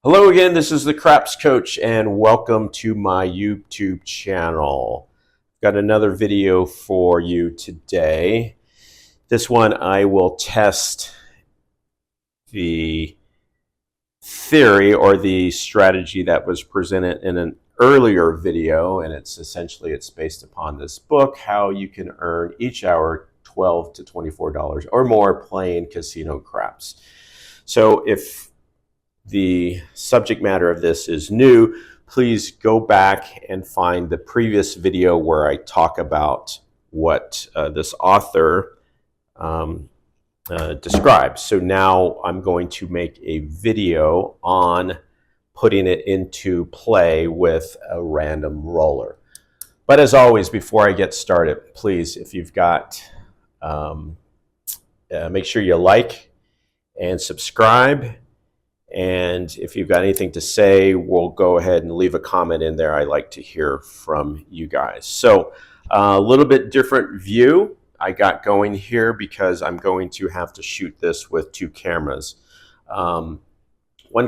Hello again, this is the Craps Coach and welcome to my YouTube channel. Got another video for you today. This one I will test the theory or the strategy that was presented in an earlier video, and it's based upon this book, How You Can Earn Each Hour $12 to $24 or more playing casino craps. So if the subject matter of this is new, please go back and find the previous video where I talk about what this author describes. So now I'm going to make a video on putting it into play with a random roller. But as always, before I get started, please, if you've got, make sure you like and subscribe. And if you've got anything to say, we'll go ahead and leave a comment in there. I like to hear from you guys. So a little bit different view I got going here because I'm going to have to shoot this with two cameras. One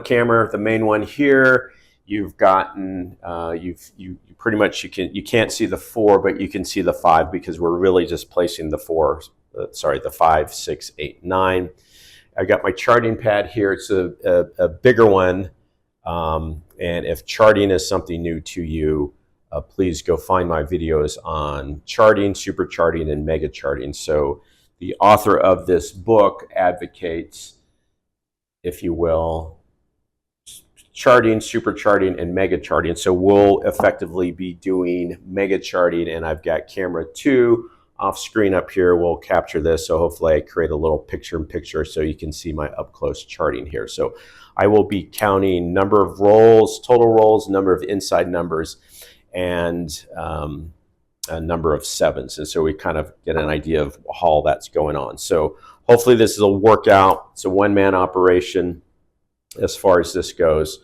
camera, the main one here, you've gotten, you pretty much, you can't see the 4, but you can see the 5 because we're really just placing the 5, 6, 8, 9. I got my charting pad here. It's a bigger one. And if charting is something new to you, please go find my videos on charting, super charting, and mega charting. So the author of this book advocates, if you will, charting, super charting, and mega charting. So we'll effectively be doing mega charting, and I've got camera 2 off screen up here. Will capture this, so hopefully I create a little picture-in-picture so you can see my up-close charting here. So I will be counting number of rolls, total rolls, number of inside numbers, and a number of 7s. And so we kind of get an idea of how that's going on. So hopefully this will work out. It's a one-man operation as far as this goes.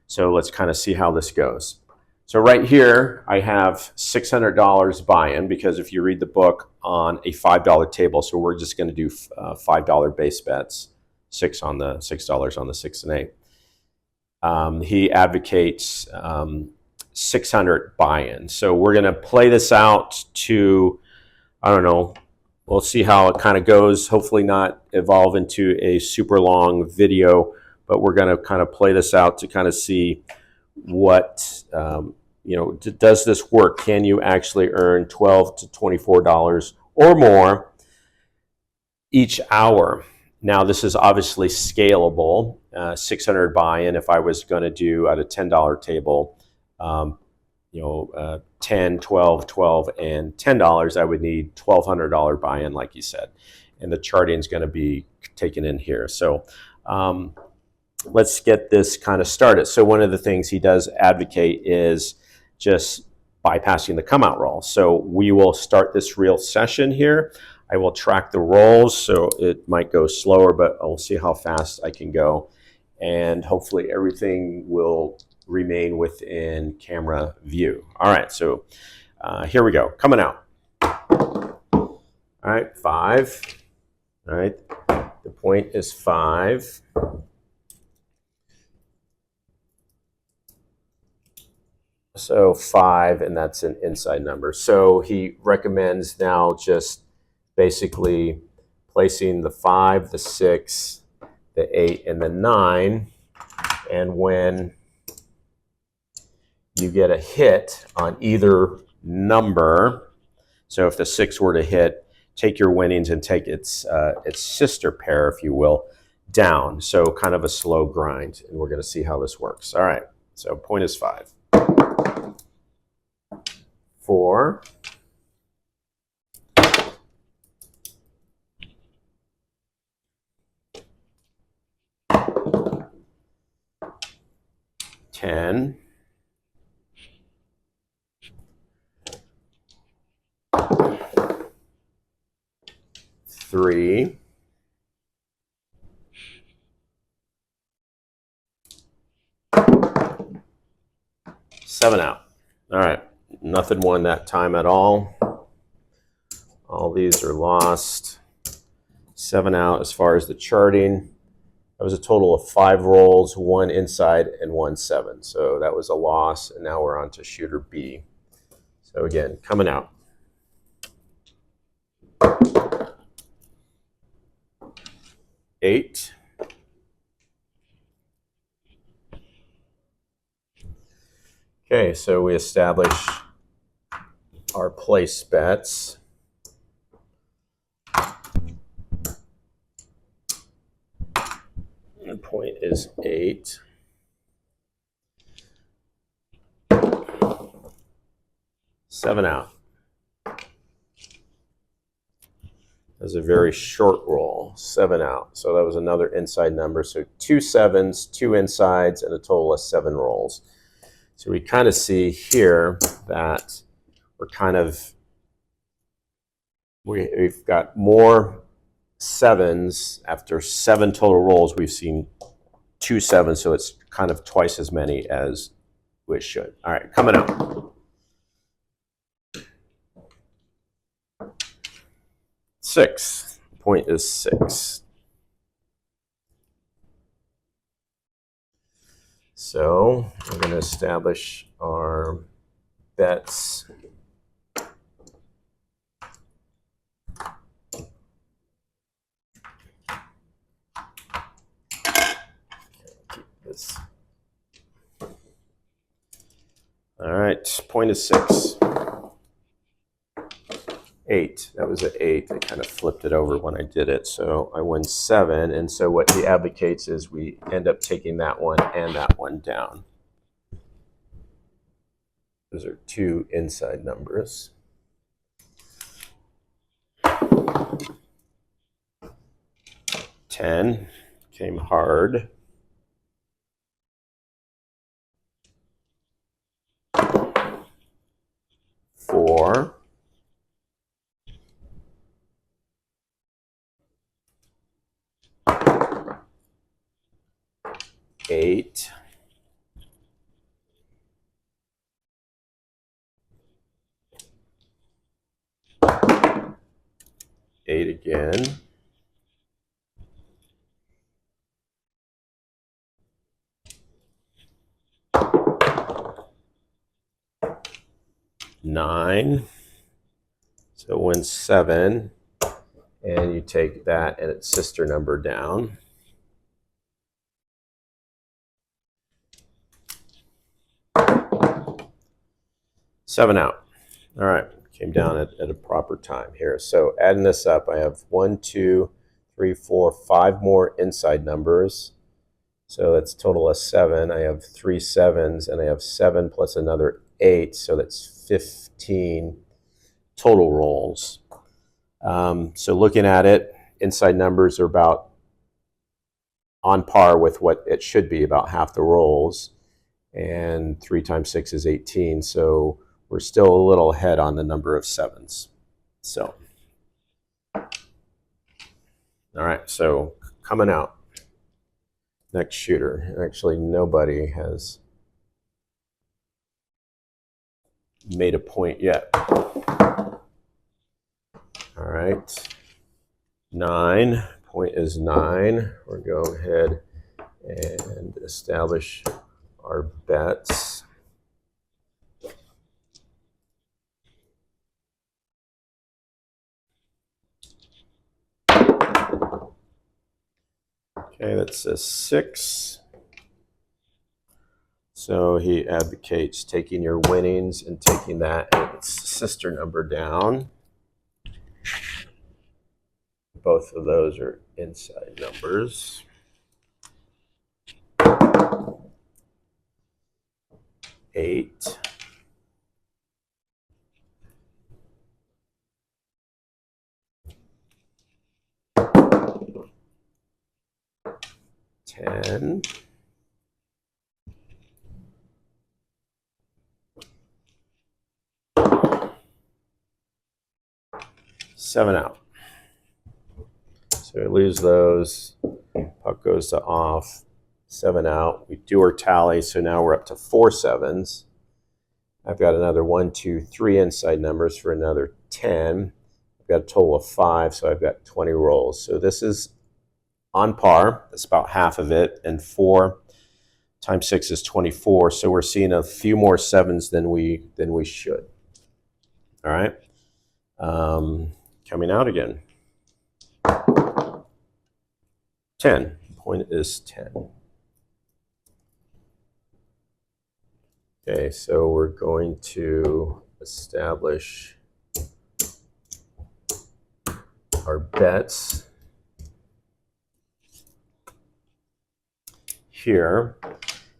So let's kind of see how this goes. So right here, I have $600 buy-in because if you read the book on a $5 table, so we're just going to do $5 base bets, $6 on the $6 on the 6 and 8. He advocates 600 buy-in. So we're going to play this out to, I don't know, we'll see how it kind of goes. Hopefully not evolve into a super long video, but we're going to kind of play this out to kind of see what, does this work? Can you actually earn $12 to $24 or more each hour? Now, this is obviously scalable. 600 buy-in, if I was going to do at a $10 table, 10, 12, 12, and $10, I would need $1,200 buy-in, like you said. And the charting is going to be taken in here. So, let's get this kind of started. So one of the things he does advocate is just bypassing the come out roll. So we will start this real session here. I will track the rolls, so it might go slower, but I'll see how fast I can go. And hopefully everything will remain within camera view. All right, so here we go, coming out. All right, 5. All right, the point is 5. So 5, and that's an inside number. So he recommends now just basically placing the 5, the 6, the 8, and the 9. And when you get a hit on either number, so if the 6 were to hit, take your winnings and take its sister pair, if you will, down. So kind of a slow grind, and we're going to see how this works. All right, so point is 5. 4, 10, 3, 7 out. All right. Nothing won that time at all. All these are lost. 7 out as far as the charting. That was a total of 5 rolls, 1 inside and 1 7. So that was a loss, and now we're on to shooter B. So again, coming out. 8. Okay, so we establish our place bets. The point is 8. Seven out. That was a very short roll. 7 out. So that was another inside number. So 2 7s, 2 insides, and a total of 7 rolls. So we kind of see here that we've got more 7s. After 7 total rolls, we've seen 2 7s, so it's kind of twice as many as we should. All right, coming out. 6. Point is 6. So we're going to establish our bets. Keep this. All right, point is 6. 8. That was an 8. I kind of flipped it over when I did it. So I win 7. And so what he advocates is we end up taking that one and that one down. Those are 2 inside numbers. 10 came hard. 4. 8. 8 again. 9. So win 7. And you take that and its sister number down. 7 out. All right, came down at a proper time here. So adding this up, I have 1, 2, 3, 4, 5 more inside numbers. So that's a total of 7. I have 3 7s, and I have 7 plus another 8. So that's 15 total rolls. So looking at it, inside numbers are about on par with what it should be, about half the rolls. And 3 times 6 is 18. So we're still a little ahead on the number of 7s. So, all right, so coming out. Next shooter. Actually, nobody has made a point yet. All right. 9. Point is 9. We're going to go ahead and establish our bets. Okay, that's a 6. So he advocates taking your winnings and taking that and its sister number down. Both of those are inside numbers. 8. 10. 7 out. So we lose those. Puck goes to off. 7 out. We do our tally, so now we're up to 4 7s. I've got another 1, 2, 3 inside numbers for another 10. I've got a total of 5, so I've got 20 rolls. So this is on par. That's about half of it. And 4 times 6 is 24. So we're seeing a few more 7s than we should. All right. Coming out again. 10. Point is 10. Okay, so we're going to establish our bets here.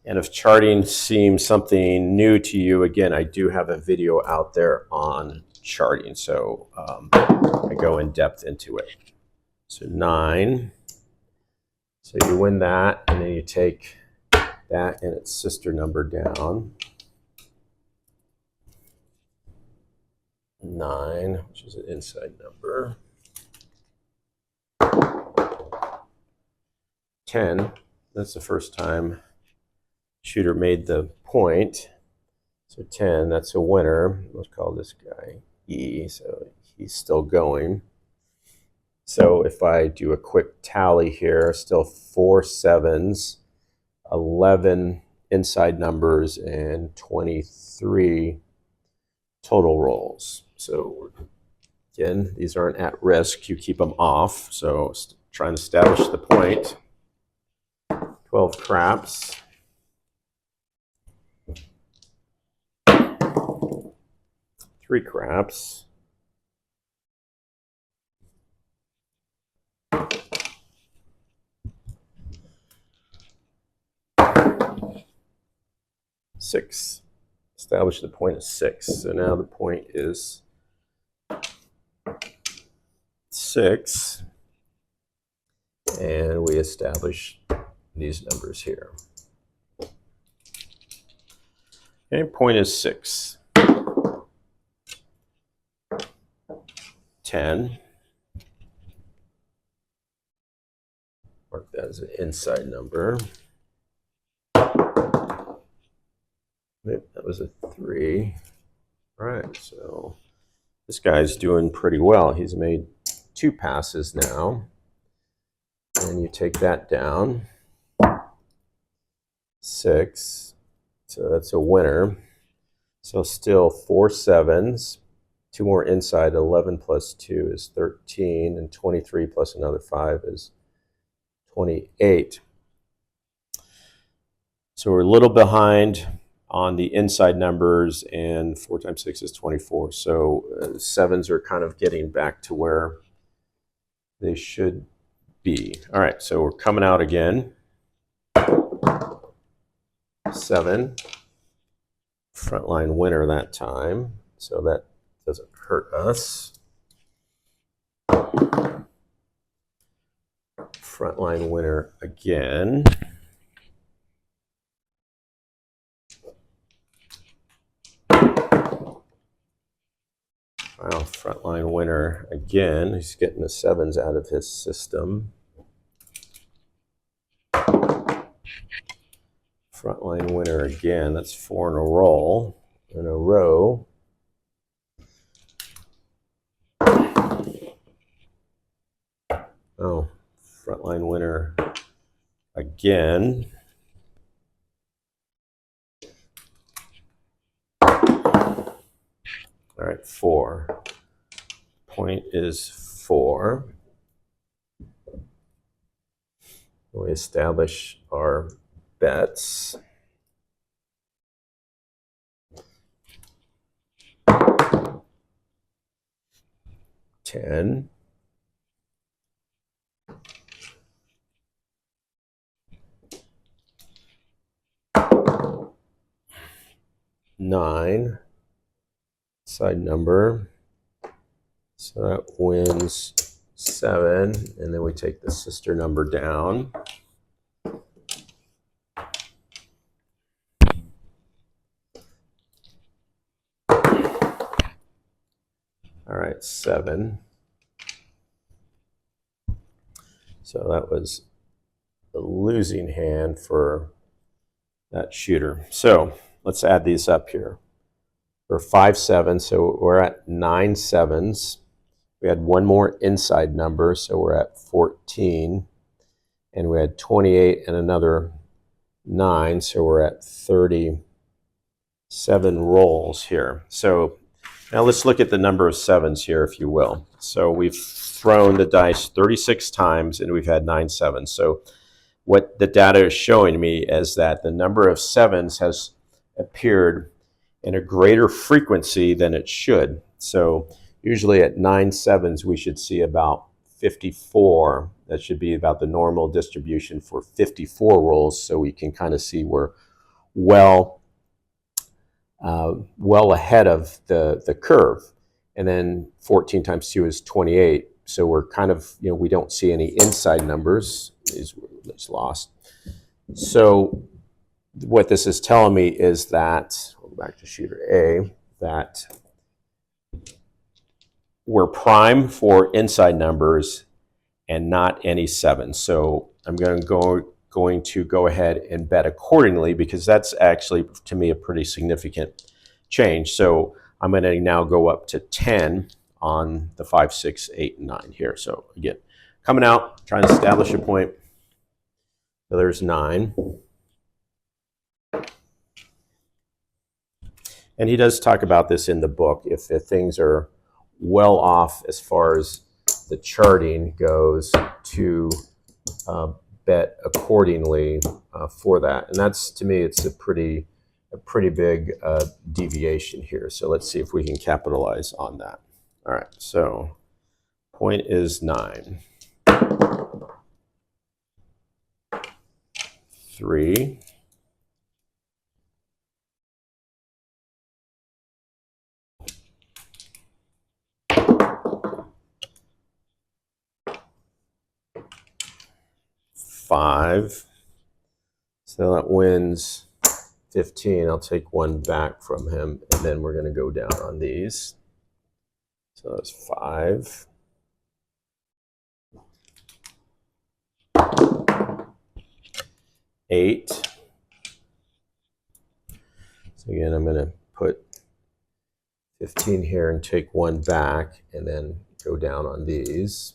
And if charting seems something new to you, again, I do have a video out there on charting. So I go in depth into it. So 9. So you win that, and then you take that and its sister number down. 9, which is an inside number. 10, that's the first time shooter made the point. So 10, that's a winner. Let's call this guy E, so he's still going. So if I do a quick tally here, still 4 7s, 11 inside numbers, and 23 total rolls. So again, these aren't at risk. You keep them off. So trying to establish the point. 12 craps. 3 craps. 6. Establish the point of 6. So now the point is 6. And we establish these numbers here. Okay, point is 6. 10. Mark that as an inside number. That was a 3. All right, so this guy's doing pretty well. He's made 2 passes now. And you take that down. 6. So that's a winner. So still 4 7s. 2 more inside. 11 plus 2 is 13. And 23 plus another 5 is 28. So we're a little behind on the inside numbers, and 4 times 6 is 24. So 7s are kind of getting back to where they should be. All right, so we're coming out again. 7. Frontline winner that time, so that doesn't hurt us. Frontline winner again. Wow, frontline winner again. He's getting the 7s out of his system. Frontline winner again. That's 4 in a row. Oh, frontline winner again. All right, 4. Point is 4. We establish our bets. $10. 9. Side number. So that wins 7, and then we take the sister number down. All right, 7. So that was the losing hand for that shooter. So let's add these up here. We're 5 7s, so we're at 9 7s. We had 1 more inside number, so we're at 14. and we had 28 and another 9, so we're at 37 rolls here. So now let's look at the number of 7s here, if you will. So we've thrown the dice 36 times and we've had 9 7s. So what the data is showing me is that the number of 7s has appeared in a greater frequency than it should. So usually at 9 7s, we should see about 54. That should be about the normal distribution for 54 rolls, so we can kind of see we're well ahead of the curve. And then 14 times 2 is 28. So we're kind of, we don't see any inside numbers. It's lost. So what this is telling me is that, we'll go back to shooter A, that we're prime for inside numbers and not any 7. So I'm going to go ahead and bet accordingly, because that's actually, to me, a pretty significant change. So I'm going to now go up to 10 on the 5, 6, 8, and 9 here. So again, coming out, trying to establish a point. So there's 9. And he does talk about this in the book. If things are well off as far as the charting goes, to bet accordingly for that. And that's, to me, it's a pretty big deviation here. So let's see if we can capitalize on that. All right, so point is 9. 3. 5. So that wins 15. I'll take 1 back from him, and then we're going to go down on these. So that's 5. 8. So again, I'm going to put 15 here and take 1 back, and then go down on these.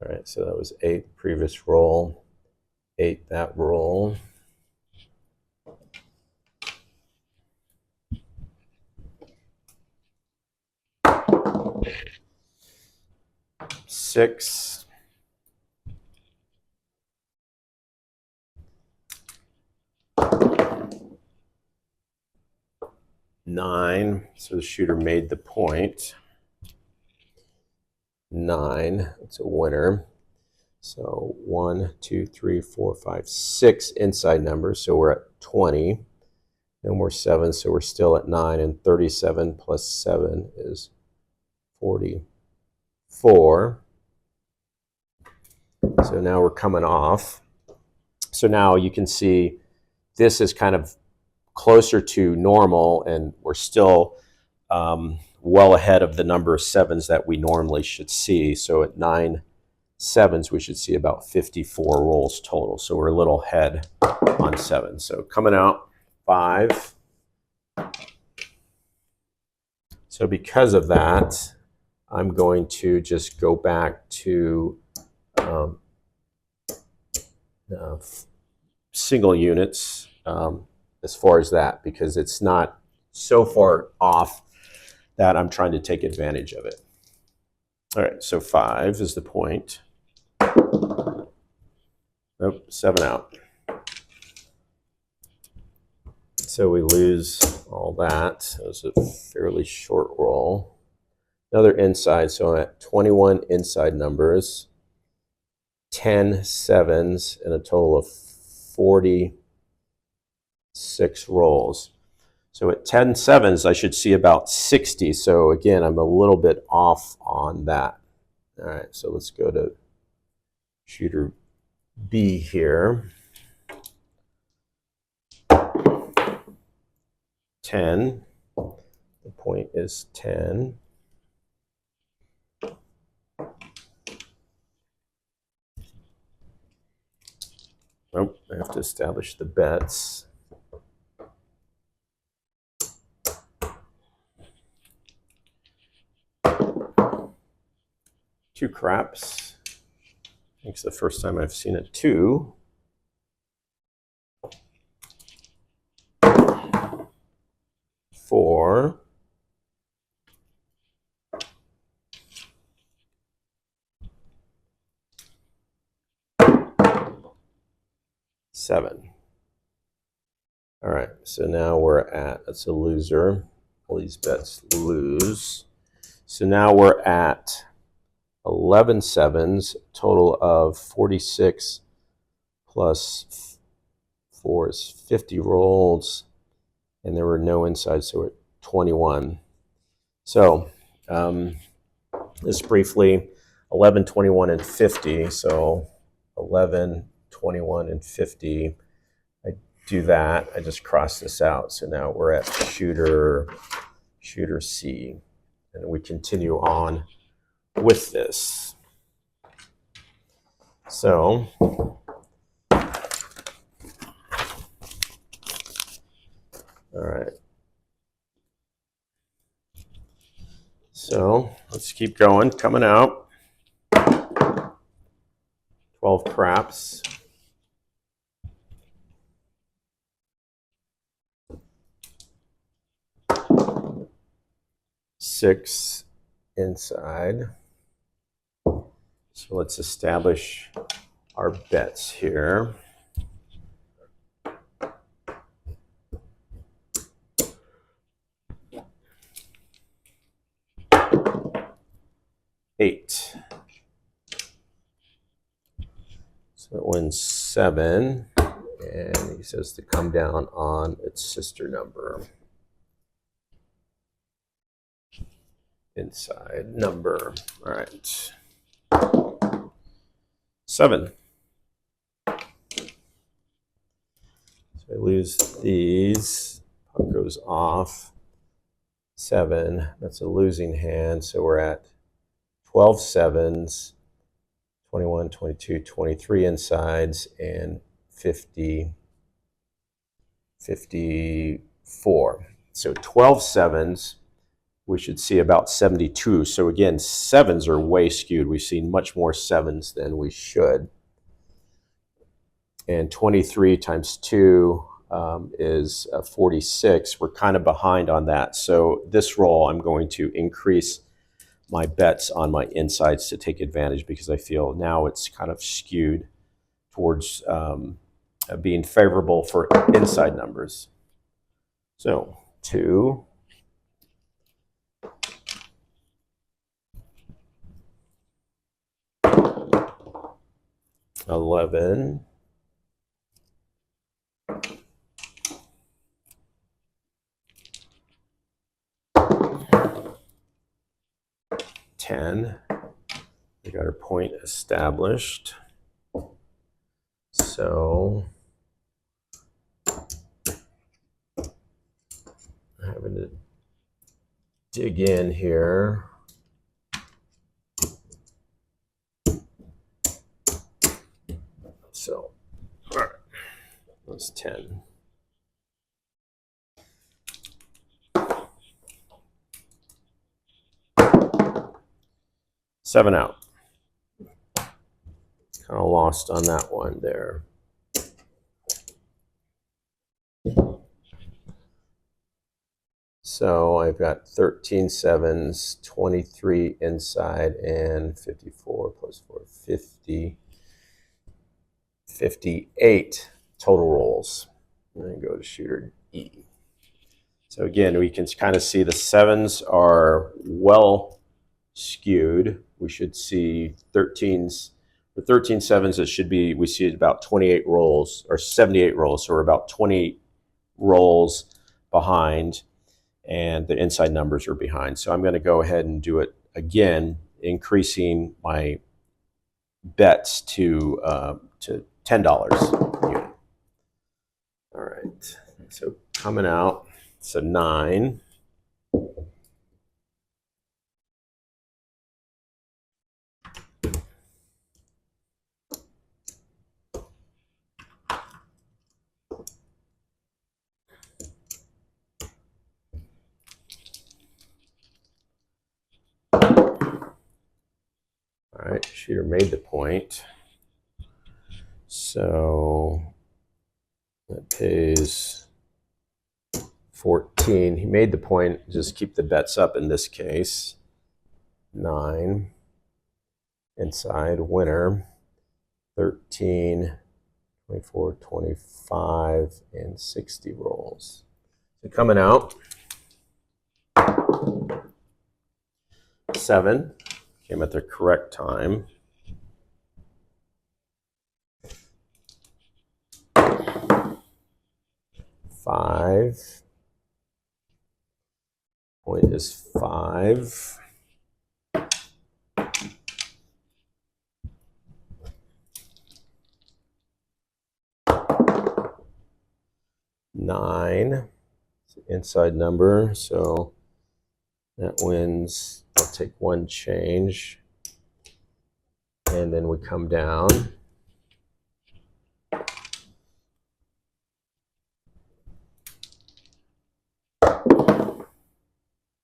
All right, so that was 8 previous roll, 8 that roll. 6. 9, so the shooter made the point. 9, it's a winner. So 1, 2, 3, 4, 5, 6 inside numbers, so we're at 20. No more 7, so we're still at 9, and 37 plus 7 is 44. So now we're coming off. So now you can see this is kind of closer to normal, and we're still well ahead of the number of 7s that we normally should see. So at 9 7s, we should see about 54 rolls total. So we're a little ahead on 7. So coming out, 5. So because of that, I'm going to just go back to single units as far as that, because it's not so far off that I'm trying to take advantage of it. All right, so 5 is the point. Nope, 7 out. So we lose all that. It was a fairly short roll. Another inside, so I'm at 21 inside numbers, 10 7s, and a total of 46 rolls. So at 10 7s, I should see about 60. So again, I'm a little bit off on that. All right, so let's go to shooter B here. 10. The point is 10. Oh, I have to establish the bets. 2 craps. I think it's the first time I've seen a 2. 4. 7. All right, so now we're at, that's a loser. All these bets lose. So now we're at 11 sevens, total of 46 plus 4 is 50 rolls, and there were no insides, so we're at 21. So just briefly, 11, 21, and 50. So 11, 21, and 50. I do that. I just cross this out. So now we're at shooter C. And we continue on with this. So all right. So let's keep going. Coming out. 12 craps. Six inside. So let's establish our bets here. Eight. So it wins 7, and he says to come down on its sister number. Inside number. All right. 7. So I lose these. Puck goes off. 7. That's a losing hand. So we're at 12 sevens, 21, 22, 23 insides, and 50, 54. So 12 sevens. We should see about 72. So again, sevens are way skewed. We've seen much more sevens than we should. And 23 times 2 is 46. We're kind of behind on that. So this roll, I'm going to increase my bets on my insides to take advantage, because I feel now it's kind of skewed towards being favorable for inside numbers. So 2. 11. 10. We got our point established. So having to dig in here. So, all right, that's 10. Seven out. Kind of lost on that one there. So I've got 13 sevens, 23 inside, and 54 plus 4, 50. 58 total rolls. And then go to shooter E. So again, we can kind of see the sevens are well skewed. We should see 13s. For 13 sevens, it should be, we see about 28 rolls, or 78 rolls. So we're about 20 rolls behind, and the inside numbers are behind. So I'm going to go ahead and do it again, increasing my bets to $10 unit. All right, so coming out, it's a 9. All shooter made the point. So that pays 14. He made the point, just keep the bets up in this case. 9. Inside, winner. 13, 24, 25, and 60 rolls. So coming out, 7. Came at the correct time. 5. Point is 5. 9. It's an inside number, so that wins. I'll take 1 change. And then we come down.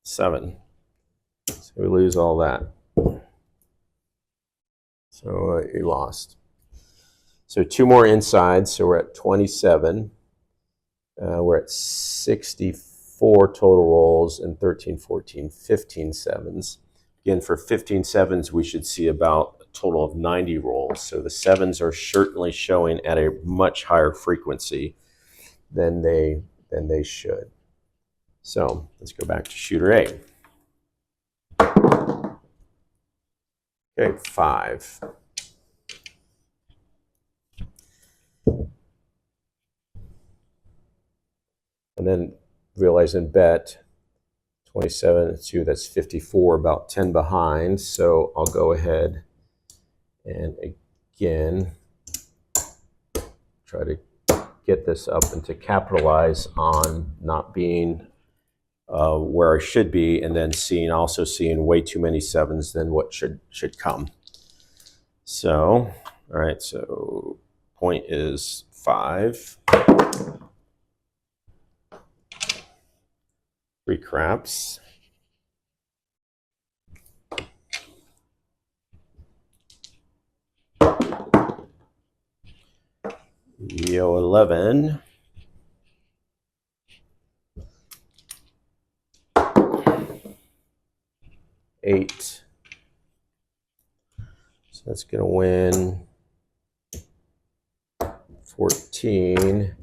7. So we lose all that. So you lost. So 2 more insides, so we're at 27. We're at 64 total rolls and 13, 14, 15 sevens. Again, for 15 sevens, we should see about a total of 90 rolls. So the sevens are certainly showing at a much higher frequency than they should. So let's go back to shooter A. Okay, 5. And then realize in bet 27 and 2, that's 54, about 10 behind. So I'll go ahead and again try to get this up and to capitalize on not being where I should be, and then also seeing way too many sevens than what should come. So, all right, so point is 5. 3 craps. Yo 11. 8. So that's going to win 14. And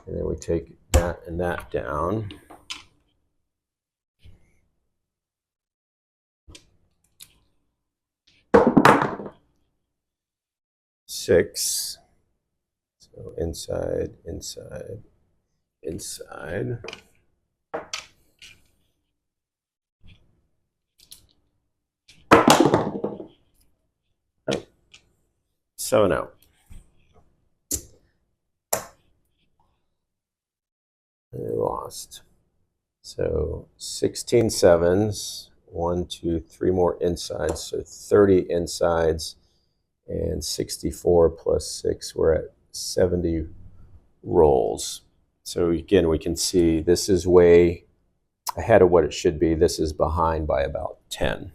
then we take that and that down. 6. So inside, inside, inside. Oh. 7 out. And we lost. So 16 sevens. 1, 2, 3 more insides. So 30 insides. And 64 plus 6, we're at 70 rolls. So again, we can see this is way ahead of what it should be. This is behind by about 10.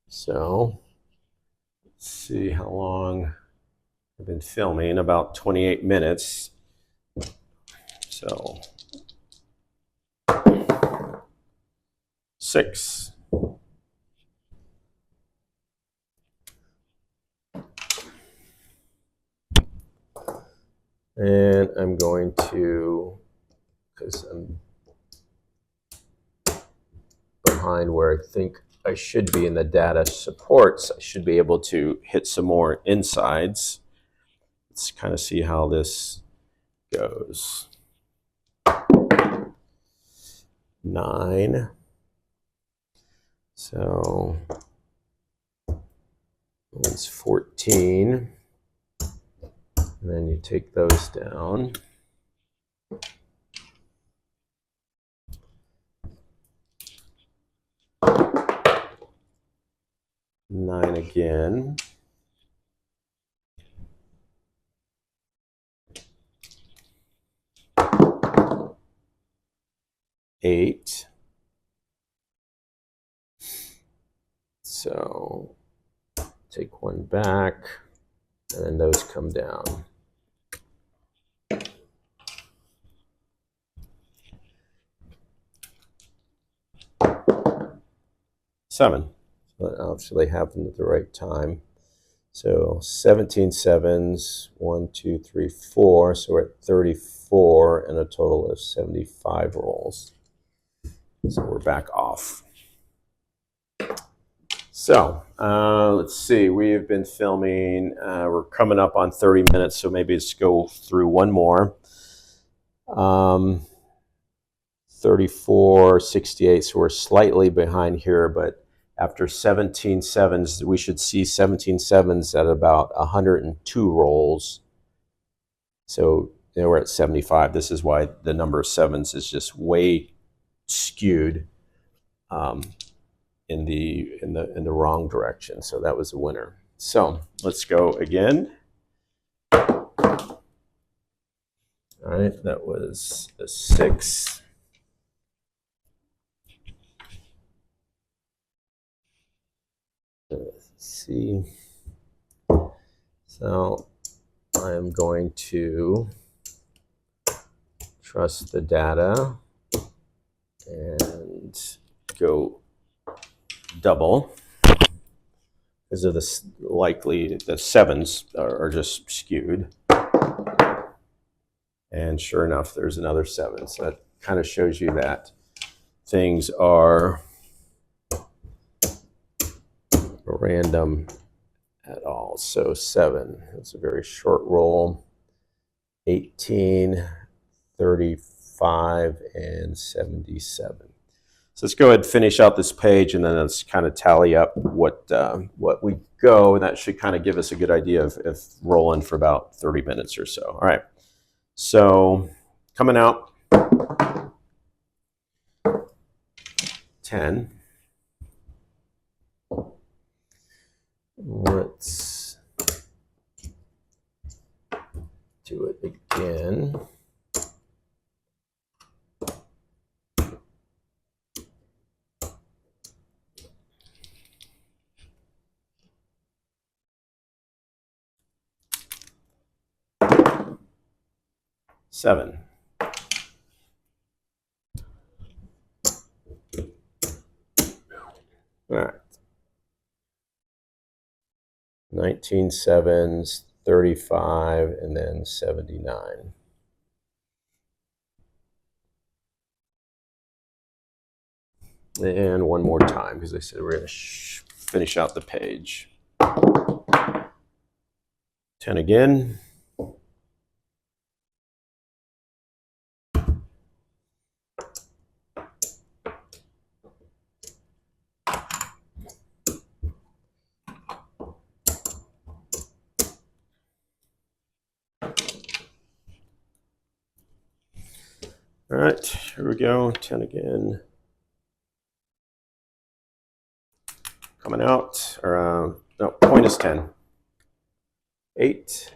So let's see how long I've been filming, about 28 minutes. So 6. And I'm going to, because I'm behind where I think I should be in the data supports, I should be able to hit some more insides. Let's kind of see how this goes. 9. So it's 14. And then you take those down. 9 again. 8. take one back, and then those come down. 7. So that obviously happened at the right time. So 17 sevens, 1, 2, 3, 4. So we're at 34 and a total of 75 rolls. So we're back off. So let's see. We have been filming. We're coming up on 30 minutes, so maybe let's go through one more. 34, 68. So we're slightly behind here, but after 17 sevens, we should see 17 sevens at about 102 rolls. So we're at 75. This is why the number of sevens is just way skewed in the wrong direction. So that was a winner. So let's go again. All right, that was a 6. Let's see. So I am going to trust the data and go double because of this. Likely the sevens are just skewed, and sure enough there's another 7. So that kind of shows you that things are random at all. So 7, that's a very short roll. 18, 35, and 77. So let's go ahead and finish out this page, and then let's kind of tally up what we go, and that should kind of give us a good idea of rolling for about 30 minutes or so. All right. So coming out 10. Let's do it again. Seven. All right. 19 sevens, 35, and then 79. And one more time, because I said we're going to finish out the page. 10 again. All right, here we go. 10 again. Coming out, or no, point is 10. 8.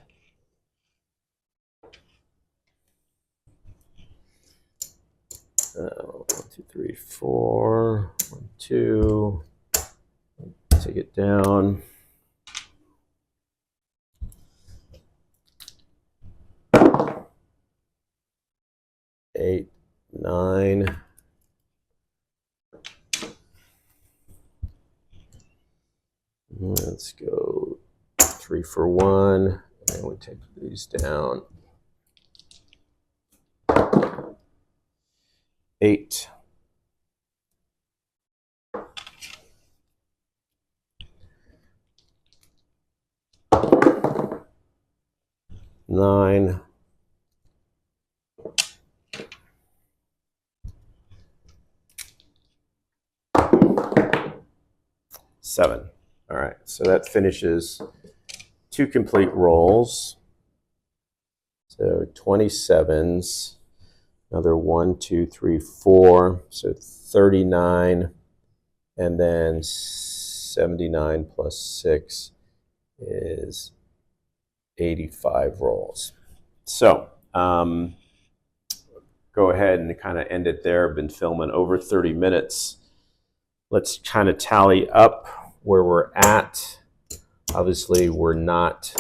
One, 2, 3, 4. 1, 2. Take it down. 8, 9. Let's go 3 for 1, and we take these down. 8. 9. 7. All right, so that finishes 2 complete rolls. So 27s, another 1, 2, 3, 4, so 39, and then 79 plus 6 is 85 rolls. So go ahead and kind of end it there. I've been filming over 30 minutes. Let's kind of tally up where we're at Obviously, we're not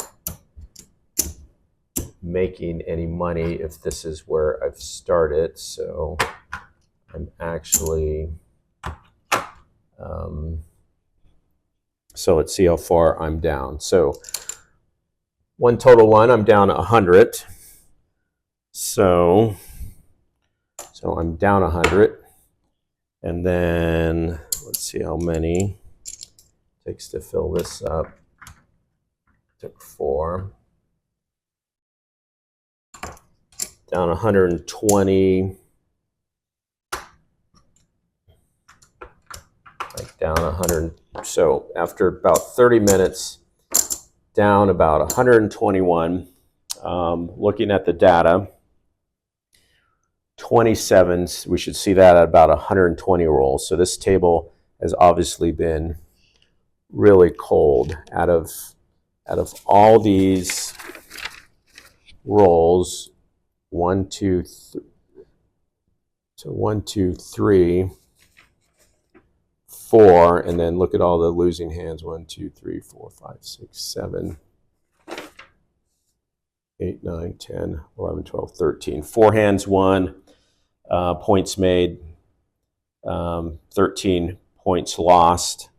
making any money if this is where I've started, so I'm actually so let's see how far I'm down. So one total one, I'm down 100. So I'm down 100, and then let's see how many it takes to fill this up. Took 4. Down 120. Like down 100. So after about 30 minutes, down about 121. Looking at the data, 27s, we should see that at about 120 rolls. So this table has obviously been really cold. Out of all these rolls, 1, 2, 3, so 1, 2, 3, 4, and then look at all the losing hands. 1, 2, 3, 4, 5, 6, 7, 8, 9, 10, 11, 12, 13. 4 hands won, points made, 13 points lost.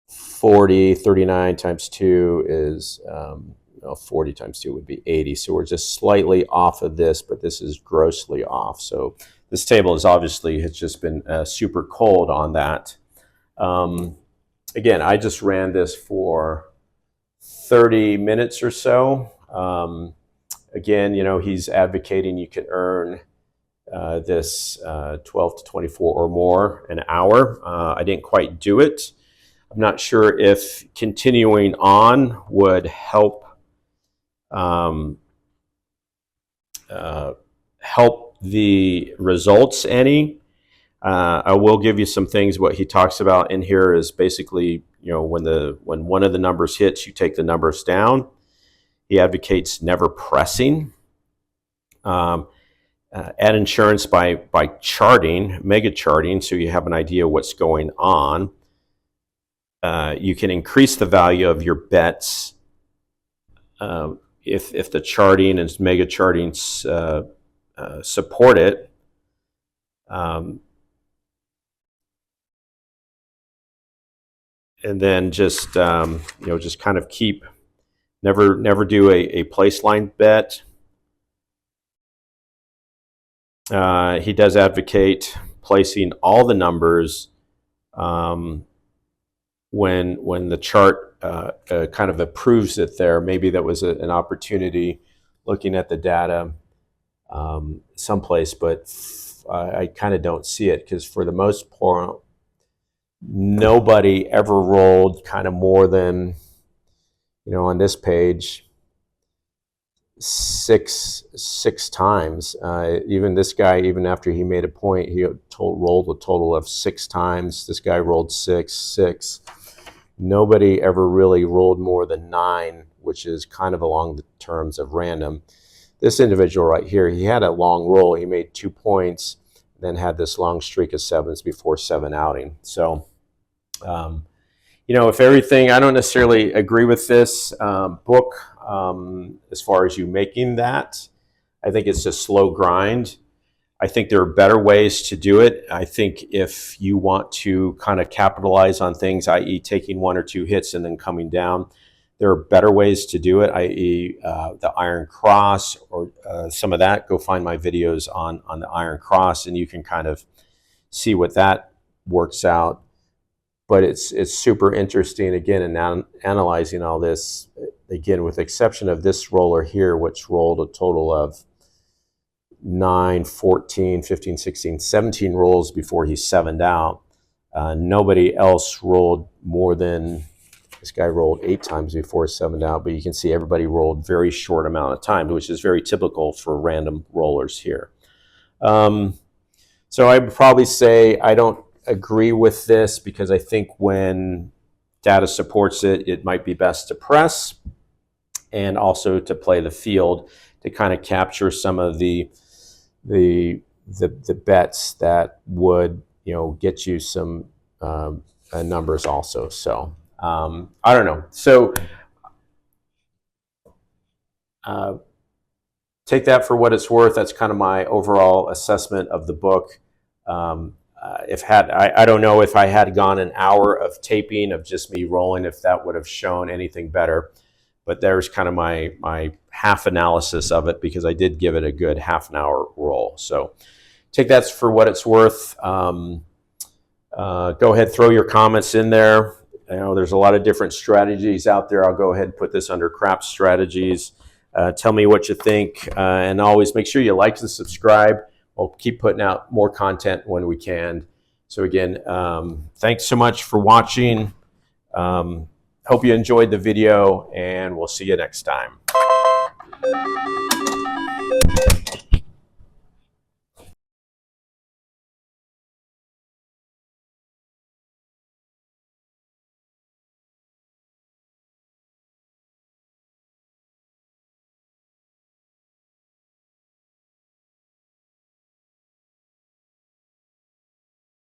40, 39 times 2 is, 40 times 2 would be 80. So we're just slightly off of this, but this is grossly off. So this table is obviously has just been super cold on that. Again, I just ran this for 30 minutes or so. Again, he's advocating you can earn this 12 to 24 or more an hour. I didn't quite do it. I'm not sure if continuing on would help help the results any. I will give you some things. What he talks about in here is basically, when one of the numbers hits, you take the numbers down. He advocates never pressing. Add insurance by charting, mega charting, so you have an idea what's going on. You can increase the value of your bets if the charting and mega charting support it. And then just just kind of never do a place line bet. He does advocate placing all the numbers when the chart kind of approves it there. Maybe that was an opportunity looking at the data someplace, but I kind of don't see it, because for the most part, nobody ever rolled kind of more than, on this page, six times. Even this guy, even after he made a point, he rolled a total of 6 times. This guy rolled 6. Nobody ever really rolled more than 9, which is kind of along the terms of random. This individual right here, he had a long roll. He made 2 points, then had this long streak of 7s before 7 outing. So, if everything, I don't necessarily agree with this book as far as you making that. I think it's a slow grind. I think there are better ways to do it. I think if you want to kind of capitalize on things, i.e. taking 1 or 2 hits and then coming down, there are better ways to do it, i.e. The Iron Cross or some of that. Go find my videos on the Iron Cross, and you can kind of see what that works out. But it's super interesting, again, in analyzing all this, again, with the exception of this roller here, which rolled a total of 9, 14, 15, 16, 17 rolls before he 7'd out. Nobody else rolled more than, this guy rolled 8 times before 7'd out, but you can see everybody rolled very short amount of time, which is very typical for random rollers here. So I would probably say I don't agree with this, because I think when data supports it, it might be best to press and also to play the field to kind of capture some of the bets that would get you some numbers also. So I don't know. So take that for what it's worth. That's kind of my overall assessment of the book. I don't know if I had gone an hour of taping of just me rolling, if that would have shown anything better. But there's kind of my half analysis of it, because I did give it a good half an hour roll. So take that for what it's worth. Go ahead, throw your comments in there. You know, there's a lot of different strategies out there. I'll go ahead and put this under crap strategies. Tell me what you think, and always make sure you like and subscribe. We'll keep putting out more content when we can. So again, thanks so much for watching. Hope you enjoyed the video, and we'll see you next time.